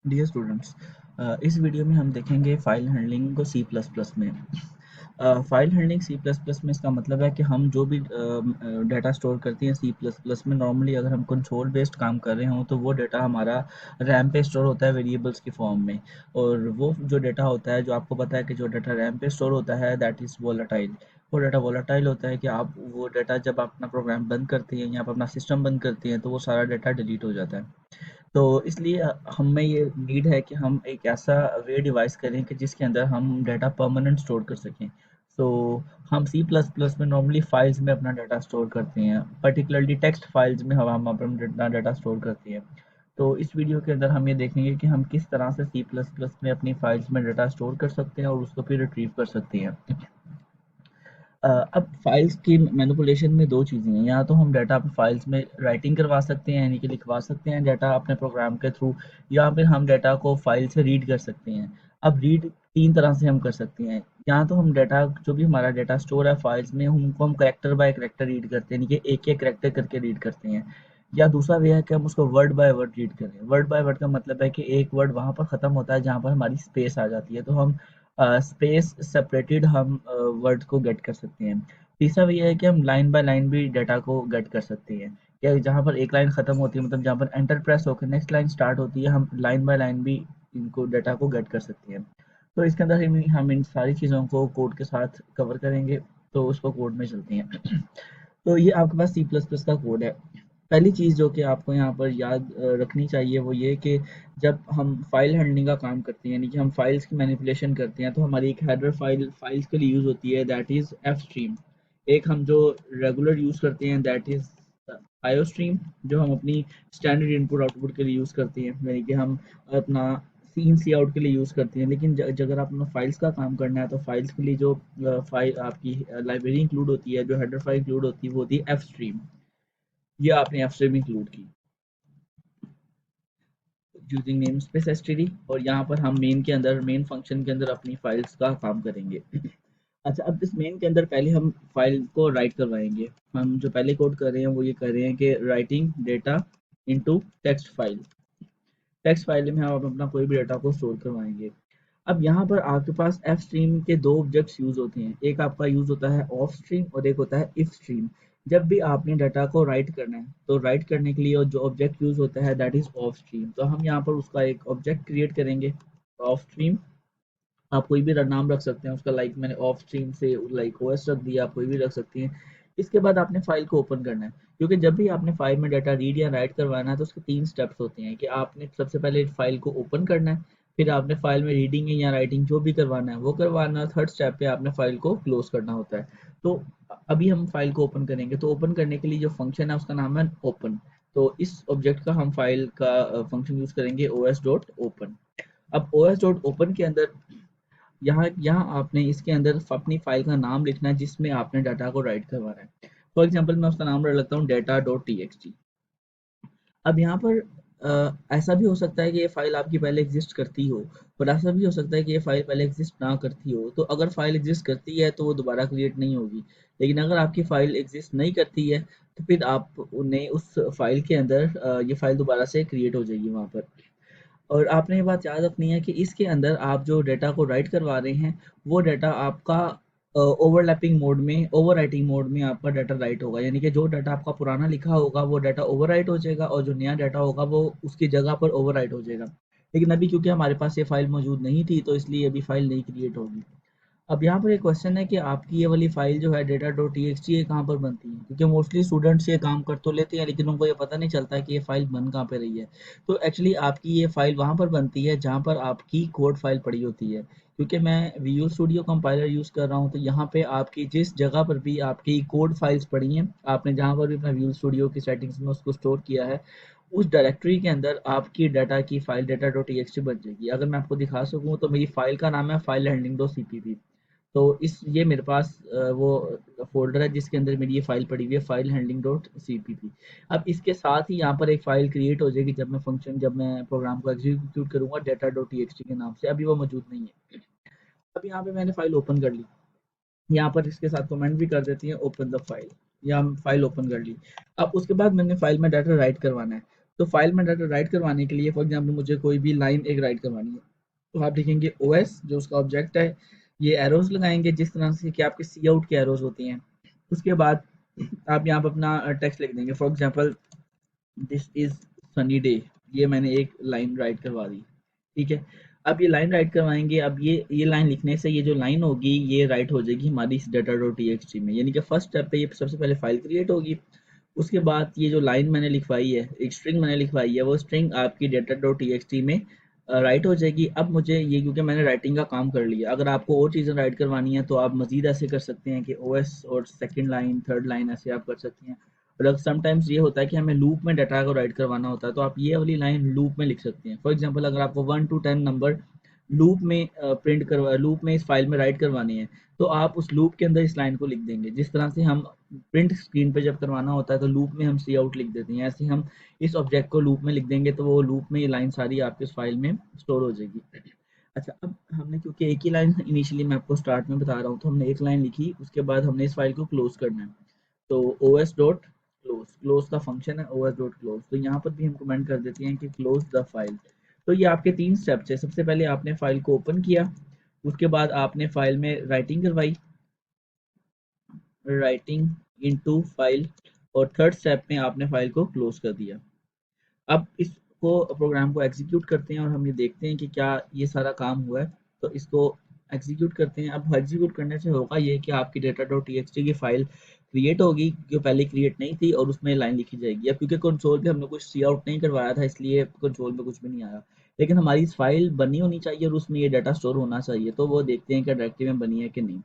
Dear students, इस video में हम देखेंगे फाइल हैंडलिंग को सी प्लस प्लस में। File handling C plus plus में इसका मतलब है कि हम जो भी डाटा स्टोर करते हैं सी प्लस प्लस में, नॉर्मली अगर हम कंसोल बेस्ड काम कर रहे हों तो वो डाटा हमारा रैम पे स्टोर होता है वेरिएबल्स की फॉर्म में। और वो जो डाटा होता है, जो आपको पता है कि जो डाटा रैम पे स्टोर होता है दैट इज़ वोलाटाइल। वो डाटा वोलाटाइल होता है कि आप वो डाटा जब आप अपना प्रोग्राम बंद करते हैं या आप अपना सिस्टम बंद करते हैं तो वो सारा डाटा डिलीट हो जाता है। तो इसलिए हमें ये नीड है कि हम एक ऐसा वे डिवाइस करें कि जिसके अंदर हम डाटा परमानेंट स्टोर कर सकें। तो हम सी प्लस प्लस में नॉर्मली फाइल्स में अपना डाटा स्टोर करते हैं, पर्टिकुलरली टेक्स्ट फाइल्स में हम अपना डाटा स्टोर करते हैं। तो इस वीडियो के अंदर हम ये देखेंगे कि हम किस तरह से सी प्लस प्लस में अपनी फाइल्स में डाटा स्टोर कर सकते हैं और उसको फिर रिट्रीव कर सकते हैं। अब फाइल्स की मैनिपुलेशन में दो चीज़ें हैं, या तो हम डाटा अपनी फाइल्स में राइटिंग करवा सकते हैं यानी कि लिखवा सकते हैं डाटा अपने प्रोग्राम के थ्रू, या फिर हम डाटा को फाइल से रीड कर सकते हैं। अब रीड तीन तरह से हम कर सकते हैं। या तो हम डाटा, जो भी हमारा डाटा स्टोर है फाइल्स में, उनको हम करेक्टर बाय करेक्टर रीड करते हैं, यानी कि एक एक करेक्टर करके रीड करते हैं। या दूसरा वे है कि हम उसको वर्ड बाय वर्ड रीड करें। वर्ड बाय वर्ड का मतलब है कि एक वर्ड वहाँ पर ख़त्म होता है जहाँ पर हमारी स्पेस आ जाती है, तो हम स्पेस सेपरेटेड हम वर्ड को गेट कर सकते हैं। तीसरा भी ये है कि हम लाइन बाय लाइन भी डाटा को गेट कर सकते हैं, या जहाँ पर एक लाइन खत्म होती है, मतलब जहाँ पर एंटर प्रेस होकर नेक्स्ट लाइन स्टार्ट होती है, हम लाइन बाय लाइन भी इनको डाटा को गेट कर सकते हैं। तो इसके अंदर हम इन सारी चीज़ों को कोड के साथ कवर करेंगे। तो उसको कोड में चलते हैं। तो ये आपके पास सी प्लस प्लस का कोड है। पहली चीज़ जो कि आपको यहाँ पर याद रखनी चाहिए वो ये कि जब हम फाइल हैंडलिंग का काम करते हैं, यानी कि हम फाइल्स की मैनिपुलेशन करते हैं, तो हमारी एक हेडर फाइल फाइल्स के लिए यूज़ होती है, दैट इज़ एफ स्ट्रीम। एक हम जो रेगुलर यूज़ करते हैं दैट इज़ आईओ स्ट्रीम, जो हम अपनी स्टैंडर्ड इनपुट आउटपुट के लिए यूज़ करते हैं, यानी कि हम अपना सी इन सी आउट के लिए यूज़ करते हैं। लेकिन अगर आप अपना फाइल्स का काम करना है तो फाइल्स के लिए जो फाइल आपकी लाइब्रेरी इंक्लूड होती है, जो हेडर फाइल इंक्लूड होती है, वो होती है एफ स्ट्रीम। ये आपने एफ स्ट्रीम इंक्लूड की यूजिंग नेम स्पेस एसटीडी, और यहाँ पर हम मेन के अंदर, मेन फंक्शन के अंदर अपनी फाइल्स का काम करेंगे। अच्छा, अब इस मेन के अंदर पहले हम फाइल को राइट करवाएंगे। हम जो पहले कोड कर रहे हैं वो ये कर रहे हैं कि writing data into text file. Text file में हम अपना कोई भी डेटा को स्टोर करवाएंगे। अब यहाँ पर आपके पास एफ स्ट्रीम के दो ऑब्जेक्ट्स यूज होते हैं, एक आपका यूज होता है ऑफ स्ट्रीम और एक होता है इफ स्ट्रीम। जब भी आपने डाटा को राइट करना है तो राइट करने के लिए जो ऑब्जेक्ट यूज होता है दैट इज ऑफ स्ट्रीम, तो हम यहाँ पर उसका एक ऑब्जेक्ट क्रिएट करेंगे ऑफ स्ट्रीम। आप कोई भी नाम रख सकते हैं उसका, लाइक मैंने ऑफ स्ट्रीम से लाइक ओएस रख दिया, आप कोई भी रख सकती हैं। इसके बाद आपने फाइल को ओपन करना है, क्योंकि जब भी आपने फाइल में डाटा रीड या राइट करवाना है तो उसके तीन स्टेप्स होते हैं कि आपने सबसे पहले फाइल को ओपन करना है, फिर आपने फाइल में रीडिंग या राइटिंग जो भी करवाना है वो करवाना है, थर्ड स्टेप पे आपने फाइल को क्लोज करना होता है। तो अभी हम फाइल को ओपन करेंगे, तो ओपन करने के लिए जो फंक्शन है उसका नाम है ओपन। तो इस ऑब्जेक्ट का हम फाइल का फंक्शन यूज करेंगे os डॉट ओपन। अब os डॉट ओपन के अंदर यहाँ यहाँ आपने इसके अंदर अपनी फाइल का नाम लिखना है जिसमें आपने डाटा को राइट करवाना है। फॉर एग्जांपल मैं उसका नाम रख लेता हूँ data dot T x T. अब यहाँ पर ऐसा भी हो सकता है कि ये फाइल आपकी पहले एग्जिस्ट करती हो, और ऐसा भी हो सकता है कि ये फाइल पहले एग्जिस्ट ना करती हो। तो अगर फाइल एग्जिस्ट करती है तो वो दोबारा क्रिएट नहीं होगी, लेकिन अगर आपकी फाइल एग्जिस्ट नहीं करती है तो फिर आप उन्हें उस फाइल के अंदर ये फाइल दोबारा से क्रिएट हो जाएगी वहाँ पर। और आपने ये बात याद रखनी है कि इसके अंदर आप जो डेटा को राइट करवा रहे हैं वो डेटा आपका ओवरलैपिंग मोड में, ओवरराइटिंग मोड में आपका डाटा राइट होगा, यानी कि जो डाटा आपका पुराना लिखा होगा वो डाटा ओवरराइट हो जाएगा और जो नया डाटा होगा वो उसकी जगह पर ओवरराइट हो जाएगा। लेकिन अभी क्योंकि हमारे पास ये फाइल मौजूद नहीं थी तो इसलिए अभी फाइल नहीं क्रिएट होगी। अब यहाँ पर एक क्वेश्चन है कि आपकी ये वाली फाइल जो है data dot T x T ये कहाँ पर बनती है, क्योंकि मोस्टली स्टूडेंट्स ये काम कर तो लेते हैं लेकिन उनको ये पता नहीं चलता है कि ये फाइल बन कहाँ पे रही है। तो एक्चुअली आपकी ये फाइल वहाँ पर बनती है जहाँ पर आपकी कोड फाइल पड़ी होती है। क्योंकि मैं विजुअल स्टूडियो कंपाइलर यूज़ कर रहा हूँ तो यहाँ पे आपकी जिस जगह पर भी आपकी कोड फाइल्स पड़ी हैं, आपने जहाँ पर भी अपना विजुअल स्टूडियो की सेटिंग्स में उसको स्टोर किया है, उस डायरेक्टरी के अंदर आपकी डाटा की file data dot T x T बन जाएगी। अगर मैं आपको दिखा सकूँ तो मेरी फाइल का नाम है file handling dot C P P. तो इस ये मेरे पास वो फ़ोल्डर है जिसके अंदर मेरी ये फ़ाइल पड़ी हुई है, फाइल हैंडलिंग डॉट सीपीपी। अब इसके साथ ही यहाँ पर एक फ़ाइल क्रिएट हो जाएगी जब मैं प्रोग्राम को एग्जीक्यूट करूँगा डेटा डॉट टीएक्सटी के नाम से, अभी वो मौजूद नहीं है। अब यहाँ पे मैंने फ़ाइल ओपन कर ली, यहाँ पर इसके साथ कमेंट भी कर देती है ओपन द फाइल, या हम फाइल ओपन कर ली। अब उसके बाद मैंने फाइल में डाटा राइट करवाना है। तो फाइल में डाटा राइट करवाने के लिए फॉर एग्जाम्पल मुझे कोई भी लाइन एक राइट करवानी है, तो आप लिखेंगे ओएस जो उसका ऑब्जेक्ट है, ये एरोज लगाएंगे जिस तरह से कि आपके सी आउट के एरोज होती हैं। उसके बाद आप यहाँ पर अपना टेक्स्ट लिख देंगे, for example this is sunny day, ये मैंने एक लाइन राइट करवा दी। ठीक है, अब ये लाइन राइट करवाएंगे। अब ये लाइन लिखने से ये जो लाइन होगी ये राइट हो जाएगी हमारी इस डाटा डॉट टी में, यानी कि फर्स्ट स्टेप पे ये सबसे पहले फाइल क्रिएट होगी। उसके बाद ये जो लाइन मैंने लिखवाई है, एक स्ट्रिंग मैंने लिखवाई है, वो स्ट्रिंग आपकी डाटा डॉट टी में राइट हो जाएगी। अब मुझे ये, क्योंकि मैंने राइटिंग का काम कर लिया, अगर आपको और चीज़ें राइट करवानी है तो आप मजीद ऐसे कर सकते हैं कि ओएस और सेकंड लाइन थर्ड लाइन ऐसे आप कर सकते हैं। और समटाइम्स ये होता है कि हमें लूप में डाटा को राइट करवाना होता है, तो आप ये वाली लाइन लूप में लिख सकते हैं। फॉर एग्जांपल अगर आपको 1 to 10 नंबर लूप में प्रिंट करवा लूप में इस फाइल में राइट करवाने हैं, तो आप उस लूप के अंदर इस लाइन को लिख देंगे। जिस तरह से हम प्रिंट स्क्रीन पे जब करवाना होता है तो लूप में हम सी आउट लिख देते हैं, ऐसे हम इस ऑब्जेक्ट को लूप में लिख देंगे तो वो लूप में ये लाइन सारी आपके इस फाइल में स्टोर हो जाएगी। अच्छा, अब हमने क्योंकि एक ही लाइन इनिशियली मैं आपको स्टार्ट में बता रहा हूँ, तो हमने एक लाइन लिखी, उसके बाद हमने इस फाइल को क्लोज करना है। तो os डॉट क्लोज, क्लोज का फंक्शन है os डॉट क्लोज, तो यहाँ पर भी हम कमेंट कर देते हैं कि क्लोज द फाइल। तो ये आपके 3 स्टेप्स है। सबसे पहले आपने फाइल को ओपन किया, उसके बाद आपने फाइल में राइटिंग करवाई, राइटिंग इनटू फाइल, और थर्ड स्टेप में आपने फाइल को क्लोज कर दिया। अब इसको प्रोग्राम को एग्जीक्यूट करते हैं और हम ये देखते हैं कि क्या ये सारा काम हुआ है। तो इसको एग्जीक्यूट करते हैं। अब एग्जीक्यूट करने से होगा ये कि आपकी डाटा डॉट टी की फाइल क्रिएट होगी, जो पहले क्रिएट नहीं थी, और उसमें लाइन लिखी जाएगी। अब क्योंकि कंसोल पे हमने कुछ सी आउट नहीं करवाया था, इसलिए कंसोल पे कुछ भी नहीं आया, लेकिन हमारी इस फाइल बनी होनी चाहिए और उसमें ये डाटा स्टोर होना चाहिए। तो वो देखते हैं कि डायरेक्टरी में बनी है कि नहीं।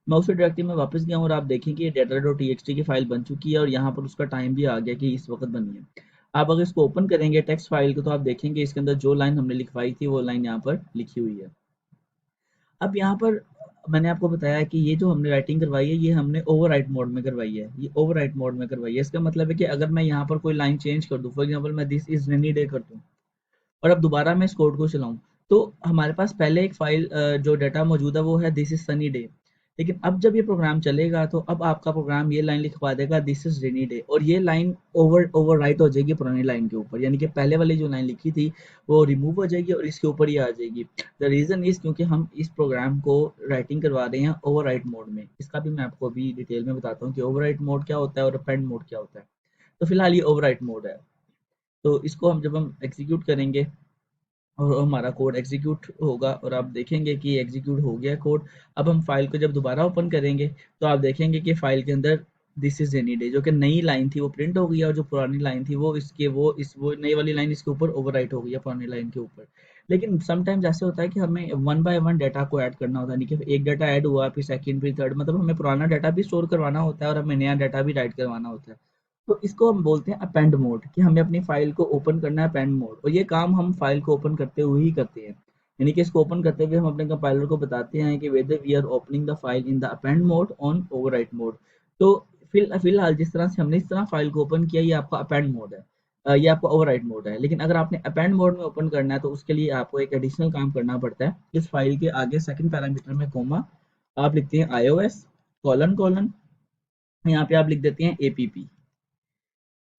मैं उसी डायरेक्टरी में वापस गया हूँ और आप देखें कि डाटा डॉट टी की फाइल बन चुकी है और यहाँ पर उसका टाइम भी आ गया कि इस वक्त बनी है। आप अगर इसको ओपन करेंगे टेक्स्ट फाइल को, तो आप देखेंगे इसके अंदर जो लाइन हमने लिखवाई थी वो लाइन यहाँ पर लिखी हुई है। अब यहाँ पर मैंने आपको बताया कि ये जो हमने राइटिंग करवाई है ये हमने ओवरराइट मोड में करवाई है, ये ओवरराइट मोड में करवाई है। इसका मतलब है कि अगर मैं यहाँ पर कोई लाइन चेंज कर दूँ, फॉर एग्जाम्पल मैं दिस इज रेनी डे कर दूँ और अब दोबारा मैं इस कोड को चलाऊं, तो हमारे पास पहले एक फाइल जो डाटा मौजूद है वो है दिस इज सनी डे। लेकिन अब जब ये प्रोग्राम चलेगा तो अब आपका प्रोग्राम ये लाइन लिखवा देगा दिस इज रेनी डे, और ये लाइन ओवर राइट हो जाएगी पुरानी लाइन के ऊपर, यानी कि पहले वाली जो लाइन लिखी थी वो रिमूव हो जाएगी और इसके ऊपर ही आ जाएगी। द रीजन इज क्योंकि हम इस प्रोग्राम को राइटिंग करवा रहे हैं ओवर राइट मोड में। इसका भी मैं आपको अभी डिटेल में बताता हूँ कि ओवर राइट मोड क्या होता है और अपेंड मोड क्या होता है। तो फिलहाल ये ओवर राइट मोड है। तो इसको हम जब हम एग्जीक्यूट करेंगे और हमारा कोड एग्जीक्यूट होगा और आप देखेंगे कि एग्जीक्यूट हो गया कोड। अब हम फाइल को जब दोबारा ओपन करेंगे तो आप देखेंगे कि फाइल के अंदर दिस इज एनी डे, जो कि नई लाइन थी वो प्रिंट हो गई है, और जो पुरानी लाइन थी वो इसके वो नई वाली लाइन इसके ऊपर ओवरराइट हो गई है पुरानी लाइन के ऊपर। लेकिन समटाइम्स ऐसे होता है कि हमें वन बाय वन डाटा को ऐड करना होता है, यानी कि एक डाटा ऐड हुआ फिर सेकंड फिर थर्ड, मतलब हमें पुराना डाटा भी स्टोर करवाना होता है और हमें नया डाटा भी राइट करवाना होता है। तो इसको हम बोलते हैं अपेंड मोड, कि हमें अपनी फाइल को ओपन करना है अपेंड मोड, और ये काम हम फाइल को ओपन करते हुए ही करते हैं। यानी कि इसको ओपन करते हुए हम अपने कंपाइलर को बताते हैं कि whether we are opening the file in the append mode on overwrite mode. तो फिलहाल जिस तरह से हमने इस तरह फाइल को ओपन किया ये आपका अपेंड मोड है, ये आपका ओवरराइट मोड है। लेकिन अगर आपने अपेंड मोड में ओपन करना है तो उसके लिए आपको एक एडिशनल काम करना पड़ता है। इस फाइल के आगे सेकंड पैरामीटर में कोमा आप लिखते हैं iOS कॉलन कॉलन, यहाँ पे आप लिख देते हैं एपीपी।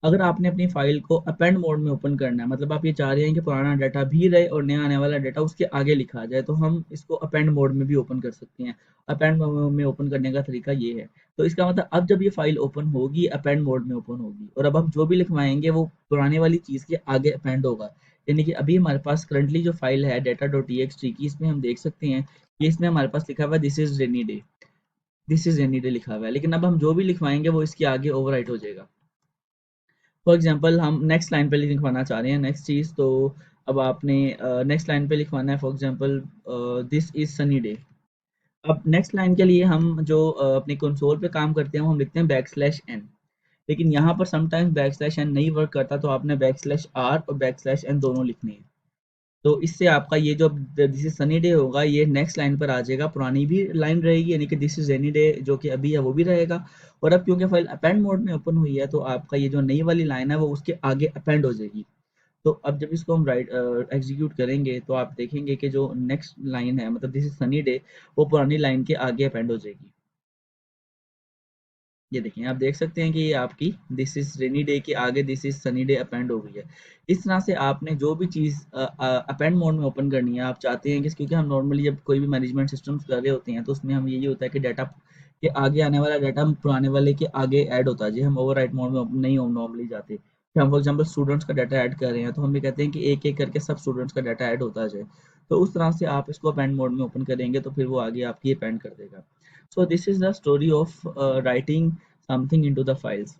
अगर आपने अपनी फाइल को अपेंड मोड में ओपन करना है, मतलब आप ये चाह रहे हैं कि पुराना डाटा भी रहे और नया आने वाला डाटा उसके आगे लिखा जाए, तो हम इसको अपेंड मोड में भी ओपन कर सकते हैं। अपेंड मोड में ओपन करने का तरीका ये है। तो इसका मतलब अब जब ये फाइल ओपन होगी अपेंड मोड में ओपन होगी, और अब हम जो भी लिखवाएंगे वो पुराने वाली चीज़ के आगे अपेंड होगा। यानी कि अभी हमारे पास करंटली जो फाइल है data dot T x T की, इसमें हम देख सकते हैं कि इसमें हमारे पास लिखा हुआ है this is rainy day, this is rainy day लिखा हुआ है। लेकिन अब हम जो भी लिखवाएंगे वो इसके आगे ओवरराइट हो जाएगा। फॉर एग्जांपल हम नेक्स्ट लाइन पे लिखवाना चाह रहे हैं नेक्स्ट चीज़, तो अब आपने नेक्स्ट लाइन पे लिखवाना है for example this is sunny day. अब नेक्स्ट लाइन के लिए हम जो अपनी कंसोल पे काम करते हैं वो हम लिखते हैं बैक स्लैश एन। लेकिन यहाँ पर समटाइम्स बैक स्लैश एन नहीं वर्क करता, तो आपने बैक स्लैश आर और बैक स्लैश एन दोनों लिखने हैं। तो इससे आपका ये जो दिस इज सनी डे होगा ये नेक्स्ट लाइन पर आ जाएगा, पुरानी भी लाइन रहेगी, यानी कि दिस इज रेनी डे जो कि अभी है वो भी रहेगा। और अब क्योंकि फाइल अपेंड मोड में ओपन हुई है तो आपका ये जो नई वाली लाइन है वो उसके आगे अपेंड हो जाएगी। तो अब जब इसको हम राइट एग्जीक्यूट करेंगे तो आप देखेंगे कि जो नेक्स्ट लाइन है, मतलब दिस इज सनी डे, वो पुरानी लाइन के आगे अपेंड हो जाएगी। ये देखें, आप देख सकते हैं कि ये आपकी दिस इज रेनी डे के आगे this is sunny day append हो गई है। इस तरह से आपने जो भी चीज़ अपेंड मोड में ओपन करनी है, आप चाहते हैं कि क्योंकि हम नॉर्मली जब कोई भी मैनेजमेंट सिस्टम्स कर रहे होते हैं तो उसमें हम यही होता है कि डाटा के आगे आने वाला डाटा पुराने वाले के आगे ऐड होता है जी। हम ओवरराइट मोड में नहीं नॉर्मली जाते कि हम फॉर एग्जाम्पल स्टूडेंट्स का डाटा ऐड कर रहे हैं तो हम ये कहते हैं कि एक एक करके सब स्टूडेंट्स का डाटा ऐड होता जाए। तो उस तरह से आप इसको अपेंड मोड में ओपन करेंगे तो फिर वो आगे आपकी अपेंड कर देगा। So this is the story of writing something into the files.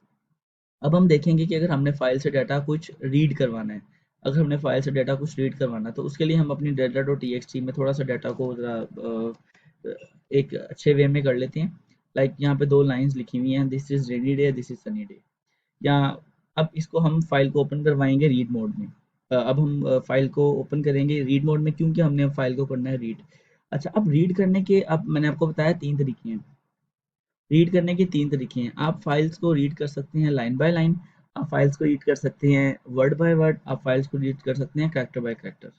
अब हम देखेंगे कि अगर हमने फाइल से डाटा कुछ रीड करवाना है, अगर हमने फाइल से डाटा कुछ रीड करवाना है तो उसके लिए हम अपनी डाटा डॉट टी में थोड़ा सा डाटा को जरा एक अच्छे वे में कर लेते हैं। लाइक यहाँ पे दो लाइंस लिखी हुई हैं, this is rainy day, this is sunny day. या अब इसको हम फाइल को ओपन करवाएंगे रीड मोड में। अब हम फाइल को ओपन करेंगे रीड मोड में क्योंकि हमने फाइल को करना है रीड। अच्छा, अब रीड करने के अब मैंने आपको बताया तीन तरीके हैं। रीड करने के तीन तरीके हैं। आप फाइल्स को रीड कर सकते हैं लाइन बाय लाइन, आप फाइल्स को रीड कर सकते हैं वर्ड बाय वर्ड, आप फाइल्स को रीड कर सकते हैं कैरेक्टर बाय कैरेक्टर।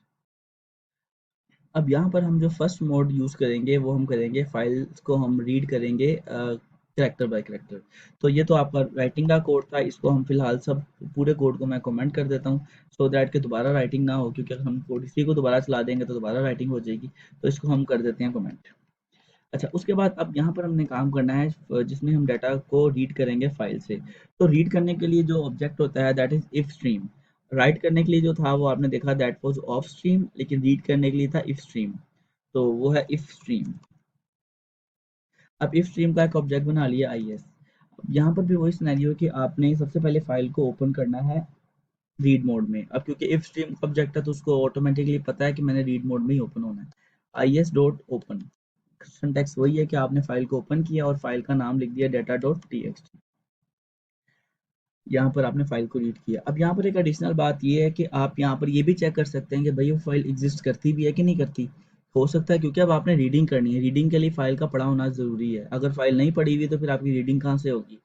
अब यहाँ पर हम जो फर्स्ट मोड यूज़ करेंगे वो हम करेंगे फाइल्स को हम रीड करेंगे कैरेक्टर बाय कैरेक्टर। तो ये तो आपका राइटिंग का कोड था, इसको हम फिलहाल सब पूरे कोड को मैं कमेंट कर देता हूँ सो दैट कि दोबारा राइटिंग ना हो, क्योंकि अगर हम कोड इसी को दोबारा चला देंगे तो दोबारा राइटिंग हो जाएगी। तो इसको हम कर देते हैं कमेंट। अच्छा, उसके बाद अब यहाँ पर हमने काम करना है जिसमें हम डाटा को रीड करेंगे फाइल से। तो रीड करने के लिए जो ऑब्जेक्ट होता है that is if stream. Right करने के लिए जो था वो आपने देखा दैट वाज ऑफ स्ट्रीम, लेकिन रीड करने के लिए था इफ स्ट्रीम। तो वो है इफ स्ट्रीम। अब इफ स्ट्रीम का एक ऑब्जेक्ट बना लिया आई एस। यहाँ पर भी वही सिनेरियो है कि आपने सबसे पहले फाइल को ओपन करना है रीड मोड में। अब क्योंकि इफ स्ट्रीम ऑब्जेक्ट है तो उसको ऑटोमेटिकली पता है कि मैंने रीड मोड में ही ओपन होना है। आई एस डॉट ओपन, सिंटैक्स वही है कि आपने फाइल को ओपन किया और फाइल का नाम लिख दिया data dot T x T. यहाँ पर आपने फाइल को रीड किया। अब यहाँ पर एक एडिशनल बात ये है कि आप यहाँ पर ये भी चेक कर सकते हैं कि भाई वो फाइल एग्जिस्ट करती भी है कि नहीं करती। हो सकता है क्योंकि अब आपने रीडिंग करनी है, रीडिंग के लिए फाइल का पढ़ा होना ज़रूरी है। अगर फाइल नहीं पढ़ी हुई तो फिर आपकी रीडिंग कहाँ से होगी।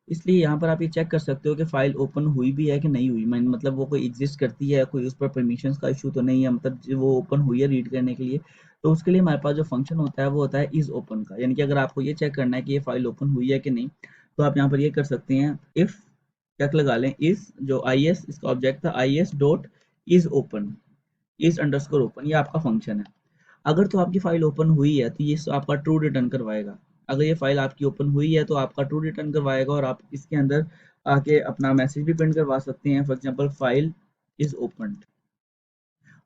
इसलिए यहाँ पर आप ये चेक कर सकते हो कि फाइल ओपन हुई भी है कि नहीं हुई, मतलब वो कोई एग्जिस्ट करती है, कोई उस पर परमिशंस का इशू तो नहीं है, मतलब वो ओपन हुई है रीड करने के लिए। तो उसके लिए हमारे पास जो फंक्शन होता है वो होता है इज ओपन का। यानी कि अगर आपको ये चेक करना है कि ये फाइल ओपन हुई है कि नहीं, तो आप यहाँ पर ये कर सकते हैं इफ चेक लगा लें इस जो आई एस इसका ऑब्जेक्ट था आई S dot is open, is underscore open, ये आपका फंक्शन है। अगर तो आपकी फाइल ओपन हुई है तो ये आपका ट्रू रिटर्न करवाएगा। अगर ये फाइल आपकी ओपन हुई है तो आपका ट्रू रिटर्न करवाएगा और आप इसके अंदर आके अपना मैसेज भी प्रिंट करवा सकते हैं। For example file is open,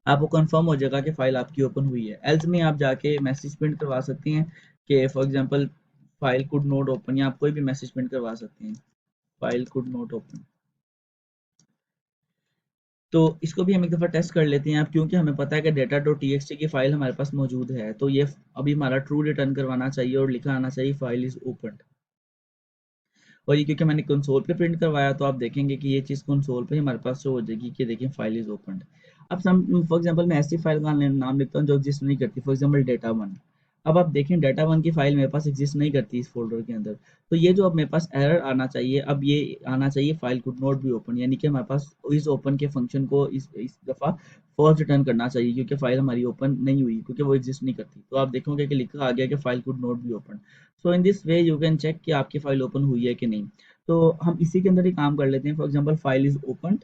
आपको कंफर्म हो जाएगा कि फाइल आपकी ओपन हुई है। एल्स में आप जाके मैसेज प्रिंट करवा सकते हैं कि for example file could not open, या आप कोई भी मैसेज प्रिंट करवा सकते हैं फाइल कुड नॉट ओपन। तो इसको भी हम एक दफ़ा टेस्ट कर लेते हैं। अब क्योंकि हमें पता है कि डाटा डॉट टी की फ़ाइल हमारे पास मौजूद है तो ये अभी हमारा ट्रू रिटर्न करवाना चाहिए और लिखा आना चाहिए फाइल इज़ ओपन। और ये क्योंकि मैंने कंसोल पे प्रिंट करवाया तो आप देखेंगे कि ये चीज़ कंसोल पे हमारे पास शो हो जाएगी कि देखिए फाइल इज़ ओपन। अब फॉर एग्जांपल मैं ऐसी फाइल का नाम लिखता हूँ जो एग्जिस्ट नहीं करती, फॉर एग्जांपल डाटा वन। अब आप देखें डाटा वन की फाइल मेरे पास एग्जिस्ट नहीं करती इस फोल्डर के अंदर। तो ये जो अब मेरे पास एरर आना चाहिए, अब ये आना चाहिए file could not be open, यानी कि हमारे पास इस ओपन के फंक्शन को इस दफ़ा फॉल्स रिटर्न करना चाहिए क्योंकि फाइल हमारी ओपन नहीं हुई, क्योंकि वो एग्जिस्ट नहीं करती। तो आप देखोगे कि लिखा आ गया कि file could not be open. So in this way you can check कि आपकी फाइल ओपन हुई है कि नहीं। तो हम इसी के अंदर ही काम कर लेते हैं। For example file is open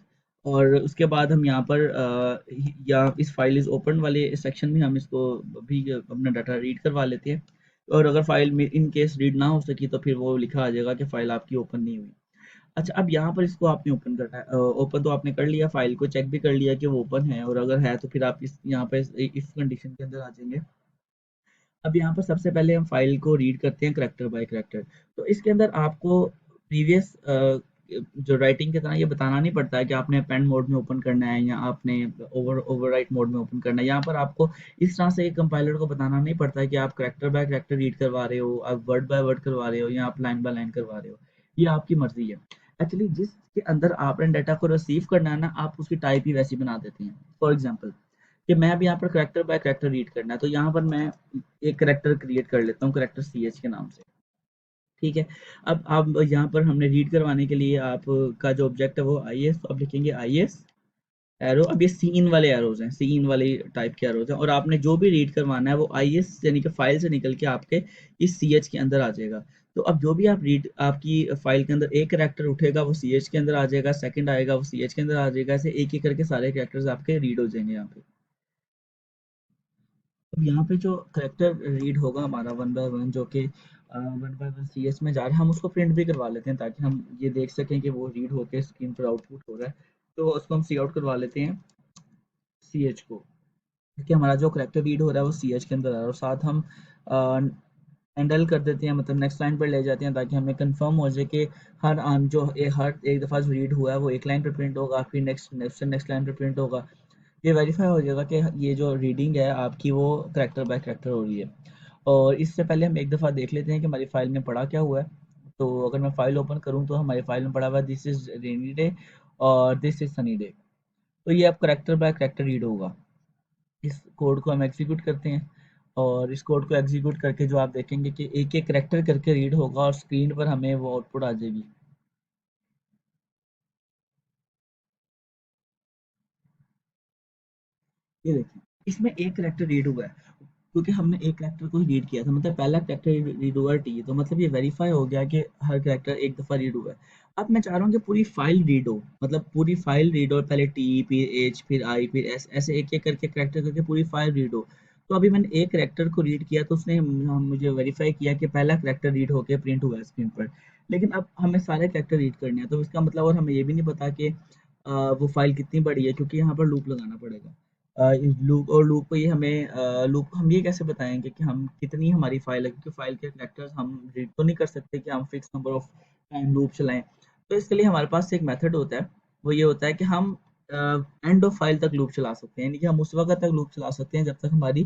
और उसके बाद हम यहाँ पर या इस फाइल इज़ ओपन वाले सेक्शन में हम इसको भी अपना डाटा रीड करवा लेते हैं। और अगर फाइल में इन केस रीड ना हो सकी तो फिर वो लिखा आ जाएगा कि फाइल आपकी ओपन नहीं हुई। अच्छा, अब यहाँ पर इसको आपने ओपन करना है। ओपन तो आपने कर लिया, फाइल को चेक भी कर लिया कि वो ओपन है, और अगर है तो फिर आप इस यहाँ पे इस कंडीशन के अंदर आ जाएंगे। अब यहाँ पर सबसे पहले हम फाइल को रीड करते हैं करैक्टर बाय करैक्टर। तो इसके अंदर आपको प्रीवियस जो राइटिंग की तरह ये बताना नहीं पड़ता है कि आपने पेन मोड में ओपन करना है या आपने ओवरराइट मोड में ओपन करना है। यहाँ पर आपको इस तरह से कंपाइलर को बताना नहीं पड़ता है कि आप करैक्टर बाय करैक्टर रीड करवा रहे हो, आप वर्ड बाय वर्ड करवा रहे हो, या आप लाइन बाय लाइन करवा रहे हो। ये आपकी मर्जी है। एक्चुअली जिसके अंदर आपने डाटा को रिसीव करना है ना, आप उसकी टाइप ही वैसी बना देते हैं। फॉर एग्जाम्पल कि मैं अभी यहाँ पर करैक्टर बाय करैक्टर रीड करना है तो यहाँ पर मैं एक करैक्टर क्रिएट कर लेता हूँ करैक्टर सी एच के नाम से। ठीक है। अब आप यहाँ पर हमने रीड करवाने के लिए आप का जो ऑब्जेक्ट है वो आई एस, तो आप लिखेंगे आई एस एरो। अब ये सी इन वाले एरोज हैं, सी इन वाले टाइप के एरोज हैं, और आपने जो भी रीड करवाना है वो आई एस यानी कि फाइल से निकल के आपके इस सी एच के अंदर आ जाएगा। तो अब जो भी आप रीड आपकी फाइल के अंदर एक कैरेक्टर उठेगा वो सी एच के अंदर आ जाएगा, सेकंड आएगा वो सी एच के अंदर आ जाएगा, ऐसे एक एक करके सारे कैरेक्टर्स आपके रीड हो जाएंगे यहाँ पे। अब यहाँ पे जो करेक्टर रीड होगा हमारा वन बाय वन, जो कि one by one C H में जा रहा है, हम उसको प्रिंट भी करवा लेते हैं ताकि हम ये देख सकें कि वो रीड होकर स्क्रीन पर आउटपुट हो रहा है। तो उसको हम सी आउट करवा लेते हैं सी एच को, क्योंकि हमारा जो करेक्टर रीड हो रहा है वो सी एच के अंदर आ रहा है, और साथ हम हैंडल कर देते हैं, मतलब नेक्स्ट लाइन पर ले जाते हैं ताकि हमें कंफर्म हो जाए कि हर एक दफ़ा जो रीड हुआ है वो एक लाइन पर प्रिंट होगा, फिर नेक्स्ट नेक्स्ट नेक्स्ट लाइन पर प्रिंट होगा। ये वेरीफाई हो जाएगा कि ये जो रीडिंग है आपकी वो करैक्टर बाय करैक्टर हो रही है। और इससे पहले हम एक दफ़ा देख लेते हैं कि हमारी फ़ाइल में पड़ा क्या हुआ है। तो अगर मैं फ़ाइल ओपन करूँ तो हमारी फ़ाइल में पड़ा हुआ है दिस इज़ रेनी डे और दिस इज़ सनी डे। तो ये अब करैक्टर बाय करैक्टर रीड होगा। इस कोड को हम एग्जीक्यूट करते हैं, और इस कोड को एग्जीक्यूट करके जो आप देखेंगे कि एक एक करैक्टर करके रीड होगा और स्क्रीन पर हमें वो आउटपुट आ जाएगी। ये देखिए, इसमें एक करैक्टर रीड हुआ है क्योंकि हमने एक करैक्टर को ही रीड किया था, मतलब पहला करैक्टर रीड हुआ है टी, तो मतलब ये वेरीफाई हो गया कि हर करैक्टर एक दफ़ा रीड हुआ है। अब मैं चाह रहा हूँ कि पूरी फाइल रीड हो, मतलब पूरी फाइल रीड हो, पहले टी फिर एच फिर आई फिर एस, ऐसे एक एक करके करैक्टर करके पूरी फाइल रीड हो। तो अभी मैंने एक करैक्टर को रीड किया तो उसने मुझे वेरीफाई किया कि पहला करैक्टर रीड होकर प्रिंट हुआ है स्क्रीन पर। लेकिन अब हमें सारे करैक्टर रीड करने हैं, तो इसका मतलब, और हमें ये भी नहीं पता कि वो फाइल कितनी बड़ी है, क्योंकि यहाँ पर लूप लगाना पड़ेगा। इस लूप और लूप को ये हमें लूप हम ये कैसे बताएंगे कि हम कितनी हमारी फाइल है, क्योंकि फाइल के कैरेक्टर्स हम रीड तो नहीं कर सकते कि हम fix number of time loop चलाएं। तो इसके लिए हमारे पास एक मेथड होता है, वो ये होता है कि हम एंड ऑफ फाइल तक लूप चला सकते हैं, यानी कि हम उस वक्त तक लूप चला सकते हैं जब तक हमारी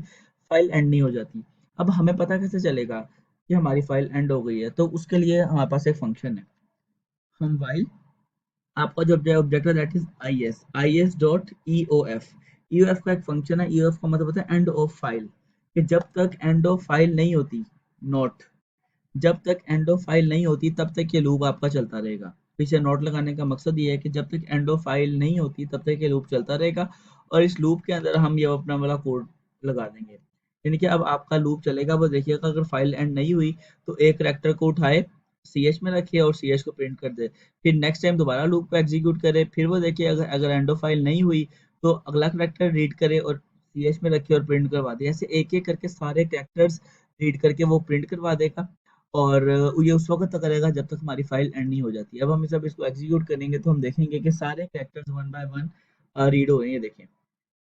फाइल एंड नहीं हो जाती। अब हमें पता कैसे चलेगा कि हमारी फाइल एंड हो गई है, तो उसके लिए हमारे पास एक फंक्शन है। हम वाइल, आपका जो ऑब्जेक्ट है that is I S dot E O F. E O F का एक फंक्शन है, ई ओ एफ का मतलब होता है एंड ऑफ फाइल, कि जब तक एंड ऑफ फाइल नहीं होती, नॉट, जब तक एंड ऑफ फाइल नहीं होती तब तक ये लूप आपका चलता रहेगा। पीछे नोट लगाने का मकसद ये है कि जब तक एंड ऑफ फाइल नहीं होती तब तक ये लूप चलता रहेगा, और इस लूप के अंदर हम ये अपना वाला कोड लगा देंगे। यानी कि अब आपका लूप चलेगा, वो देखिएगा अगर फाइल एंड नहीं हुई तो एक करेक्टर को उठाए सी एच में रखिए और सी एच को प्रिंट कर दे, फिर नेक्स्ट टाइम दोबारा लूप को एग्जीक्यूट करे, फिर वो देखिए अगर अगर एंड ऑफ फाइल नहीं हुई तो अगला करेक्टर रीड करे और सी एच में रखे और प्रिंट करवा दे। ऐसे एक एक करके सारे कैरेक्टर्स रीड करके वो प्रिंट करवा देगा, और ये उस वक़्त तक करेगा जब तक हमारी फ़ाइल एंड नहीं हो जाती। अब हम जब इसको एग्ज़ीक्यूट करेंगे तो हम देखेंगे कि सारे characters one by one read हो रहे हैं, ये देखें।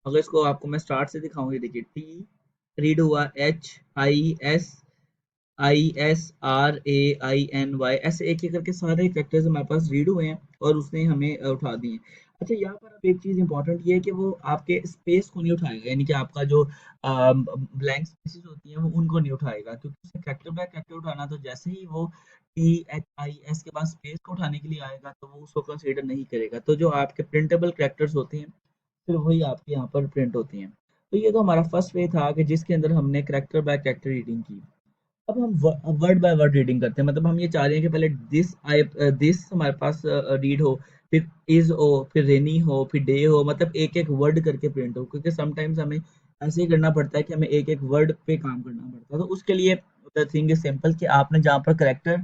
अगर इसको आपको मैं स्टार्ट से दिखाऊँ, ये देखिए टी रीड हुआ, एच, ISRAINY, ऐसे एक एक करके सारे कैरेक्टर्स हमारे पास रीड हुए हैं और उसने हमें उठा दिए हैं। अच्छा, यहाँ पर अब एक चीज़ इंपॉर्टेंट ये है कि वो आपके स्पेस को नहीं उठाएगा, यानी कि आपका जो ब्लैंक स्पेसेस होती हैं वो उनको नहीं उठाएगा, क्योंकि उसे कैरेक्टर बाय कैरेक्टर उठाना, तो जैसे ही वो THIS के बाद स्पेस को उठाने के लिए आएगा तो वो उसको कंसीडर नहीं करेगा। तो जो आपके प्रिंटेबल कैरेक्टर्स होते हैं फिर वही आपके यहाँ पर प्रिंट होती हैं। तो ये तो हमारा फर्स्ट वे था कि जिसके अंदर हमने कैरेक्टर बाय कैरेक्टर रीडिंग की। अब हम वर्ड बाय वर्ड रीडिंग करते हैं, मतलब हम ये चाह रहे हैं कि पहले दिस हमारे पास रीड हो, फिर इज हो, फिर रेनी हो, फिर डे हो, मतलब एक एक वर्ड करके प्रिंट हो, क्योंकि समटाइम्स हमें ऐसे ही करना पड़ता है कि हमें एक एक वर्ड पे काम करना पड़ता है। तो उसके लिए द थिंग इज सिंपल कि आपने जहाँ पर करेक्टर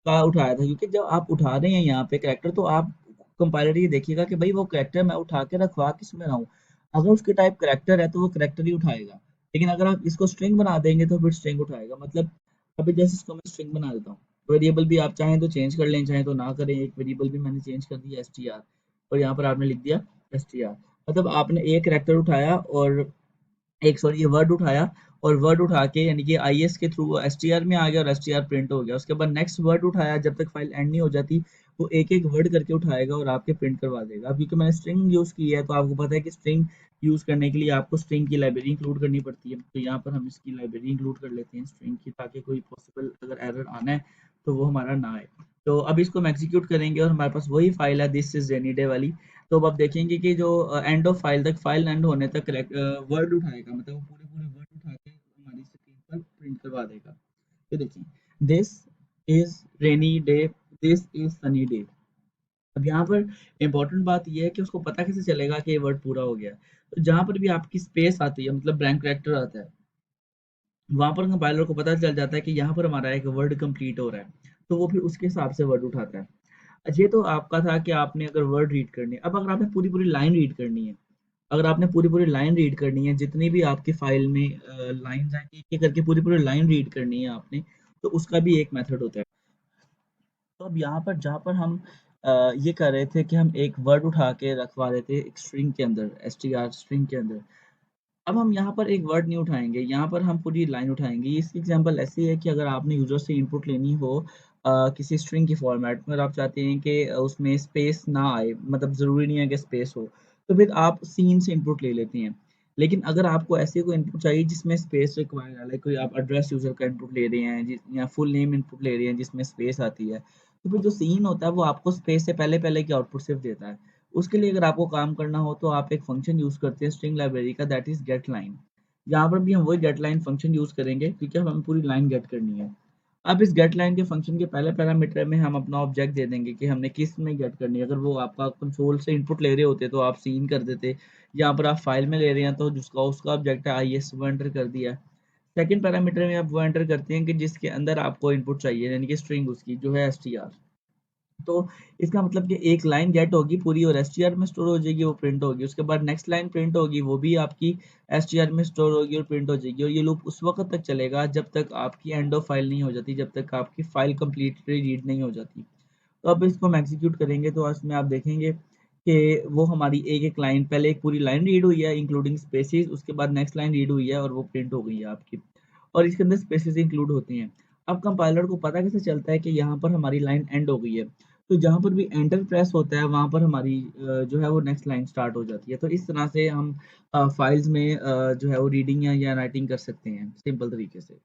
का उठाया था, क्योंकि जब आप उठा रहे हैं यहाँ पे करेक्टर, तो आप कंपाइलर ये देखिएगा कि भाई वो करेक्टर मैं उठा के रखवा किस में रहा हूँ। अगर उसके टाइप करेक्टर है तो वो करेक्टर ही उठाएगा, लेकिन अगर आप इसको स्ट्रिंग बना देंगे तो फिर स्ट्रिंग उठाएगा। मतलब अभी जैसे इसको मैं स्ट्रिंग बना देता हूँ, वेरिएबल भी आप चाहें तो चेंज कर लें, चाहें तो ना करें। एक वेरिएबल भी मैंने चेंज कर दिया str, और यहाँ पर आपने लिख दिया str, मतलब आपने एक कैरेक्टर उठाया और एक, सॉरी, ये वर्ड उठाया, और वर्ड उठा के यानी कि आई एस के थ्रू एस टी आर में आ गया और एस टी आर प्रिंट हो गया। उसके बाद नेक्स्ट वर्ड उठाया, जब तक फाइल एंड नहीं हो जाती वो एक एक वर्ड करके उठाएगा और आपके प्रिंट करवा देगा। अब क्योंकि मैंने स्ट्रिंग यूज़ की है तो आपको पता है कि स्ट्रिंग यूज़ करने के लिए आपको स्ट्रिंग की लाइब्रेरी इंक्लूड करनी पड़ती है, तो यहाँ पर हम इसकी लाइब्रेरी इंक्लूड कर लेते हैं स्ट्रिंग की, ताकि कोई पॉसिबल अगर एरर आना है तो वो हमारा ना आए। तो अब इसको हम एग्जीक्यूट करेंगे और हमारे पास वही फाइल है दिस इज रेनी डे वाली। तो अब आप देखेंगे कि जो एंड ऑफ फाइल तक, फाइल एंड होने तक वर्ड उठाएगा, मतलब वो पूरे पूरे वर्ड उठा के हमारी स्क्रीन पर प्रिंट करवा देगा। ये देखिए, this is rainy day, this is sunny day. अब यहाँ पर इम्पोर्टेंट बात यह है कि उसको पता कैसे चलेगा कि ये वर्ड पूरा हो गया है। तो जहाँ पर भी आपकी स्पेस आती है, मतलब ब्लैंक कैरेक्टर आता है, वहां पर कंपाइलर को पता चल जाता है कि यहाँ पर हमारा एक वर्ड कंप्लीट हो रहा है, तो वो फिर उसके हिसाब से वर्ड उठाता है। अच्छा, ये तो आपका था कि आपने अगर वर्ड रीड करनी है। अब अगर आपने पूरी पूरी लाइन रीड करनी है, अगर आपने पूरी पूरी लाइन रीड करनी है, जितनी भी आपकी फाइल में लाइंस हैं, एक एक करके पूरी पूरी लाइन रीड करनी है आपने, तो उसका भी एक मेथड होता है। तो अब यहाँ पर जहाँ पर हम ये कर रहे थे कि हम एक वर्ड उठा के रखवा देते एक स्ट्रिंग के अंदर, str स्ट्रिंग के अंदर। अब हम यहाँ पर एक वर्ड नहीं उठाएंगे, यहाँ पर हम पूरी लाइन उठाएंगे। इसकी एग्जांपल ऐसी है कि अगर आपने यूजर से इनपुट लेनी हो किसी स्ट्रिंग की फॉर्मेट में, और आप चाहते हैं कि उसमें स्पेस ना आए, मतलब ज़रूरी नहीं है कि स्पेस हो, तो फिर आप सीन से इनपुट ले लेते हैं। लेकिन अगर आपको ऐसी कोई इनपुट चाहिए जिसमें स्पेस रिक्वायर है, लाइक कोई आप एड्रेस यूजर का इनपुट ले रहे हैं या फुल नेम इनपुट ले रहे हैं जिसमें स्पेस आती है, तो फिर जो सीन होता है वो आपको स्पेस से पहले पहले की आउटपुट सिर्फ देता है। उसके लिए अगर आपको काम करना हो तो आप एक फंक्शन यूज़ करते हैं स्ट्रिंग लाइब्रेरी का, दैट इज़ गेटलाइन। यहाँ पर भी हम वही गेटलाइन फंक्शन यूज़ करेंगे क्योंकि हमें पूरी लाइन गेट करनी है। अब इस गेटलाइन के फंक्शन के पहले पैरामीटर में हम अपना ऑब्जेक्ट दे देंगे कि हमने किस में गेट करनी है। अगर वो आपका कंसोल से इनपुट ले रहे होते तो आप सीन कर देते, यहाँ पर आप फाइल में ले रहे हैं तो जिसका उसका ऑब्जेक्ट है आईएस वो एंटर कर दिया। सेकंड पैरामीटर में आप वो एंटर करते हैं कि जिसके अंदर आपको इनपुट चाहिए, यानी कि स्ट्रिंग उसकी जो है str। तो इसका मतलब कि एक लाइन गेट होगी पूरी और एसटीआर में स्टोर हो जाएगी, वो प्रिंट होगी। उसके बाद नेक्स्ट लाइन प्रिंट होगी, वो भी आपकी एसटीआर में स्टोर होगी और प्रिंट हो जाएगी। और ये लूप उस वक्त तक चलेगा जब तक आपकी एंड ऑफ फाइल नहीं हो जाती, जब तक आपकी फाइल कंप्लीटली रीड नहीं हो जाती। तो अब इसको हम एग्जीक्यूट करेंगे तो इसमें आप देखेंगे कि वो हमारी एक एक लाइन, पहले एक पूरी लाइन रीड हुई है इंक्लूडिंग स्पेसिस, उसके बाद नेक्स्ट लाइन रीड हुई है और वो प्रिंट हो गई है आपकी, और इसके अंदर स्पेसेस इंक्लूड होती हैं। अब कंपाइलर को पता कैसे चलता है कि यहाँ पर हमारी लाइन एंड हो गई है, तो जहाँ पर भी एंटर प्रेस होता है वहाँ पर हमारी जो है वो नेक्स्ट लाइन स्टार्ट हो जाती है। तो इस तरह से हम फाइल्स में जो है वो रीडिंग या राइटिंग कर सकते हैं सिंपल तरीके से।